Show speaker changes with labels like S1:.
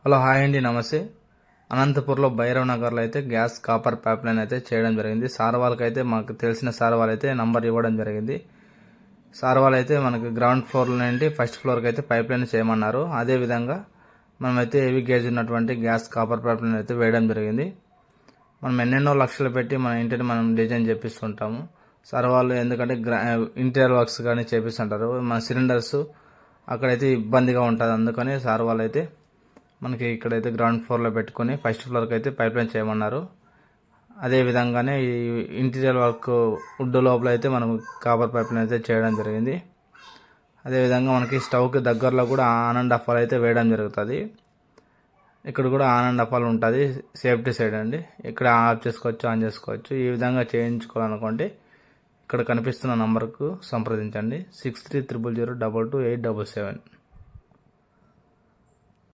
S1: Hello hi అండి, నమస్తే. అనంతపూర్లో భైరవ్ నగర్లో అయితే గ్యాస్ కాపర్ పైప్ లైన్ అయితే చేయడం జరిగింది. సార్ వాళ్ళకైతే మాకు తెలిసిన సార్ వాళ్ళైతే నంబర్ ఇవ్వడం జరిగింది. సార్ వాళ్ళైతే మనకి గ్రౌండ్ ఫ్లోర్ నుండి ఫస్ట్ ఫ్లోర్కి అయితే పైప్ లైన్ చేయమన్నారు. అదేవిధంగా మనమైతే హెవీ గేజ్ ఉన్నటువంటి గ్యాస్ కాపర్ పైప్ లైన్ అయితే వేయడం జరిగింది. మనం ఎన్నెన్నో లక్షలు పెట్టి మన ఇంటిని మనం డిజైన్ చేపిస్తుంటాము. సార్ వాళ్ళు ఎందుకంటే ఇంటీరియర్ వర్క్స్ కానీ చేపిస్తుంటారు. మన సిలిండర్స్ అక్కడైతే ఇబ్బందిగా ఉంటుంది. అందుకని సార్ వాళ్ళైతే మనకి ఇక్కడైతే గ్రౌండ్ ఫ్లోర్లో పెట్టుకొని ఫస్ట్ ఫ్లోర్కి అయితే పైప్ లైన్ చేయమన్నారు. అదేవిధంగానే ఈ ఇంటీరియర్ వర్క్ వుడ్ లోపల అయితే మనం కాపర్ పైప్ లైన్ అయితే చేయడం జరిగింది. అదేవిధంగా మనకి స్టవ్కి దగ్గరలో కూడా ఆన్ అండ్ ఆఫ్ అయితే వేయడం జరుగుతుంది. ఇక్కడ కూడా ఆన్ అండ్ ఆఫ్ ఉంటుంది, సేఫ్టీ సైడ్ అండి. ఇక్కడ ఆఫ్ చేసుకోవచ్చు, ఆన్ చేసుకోవచ్చు. ఈ విధంగా చేయించుకోవాలనుకుంటే ఇక్కడ కనిపిస్తున్న నంబర్కు సంప్రదించండి. 6300022877.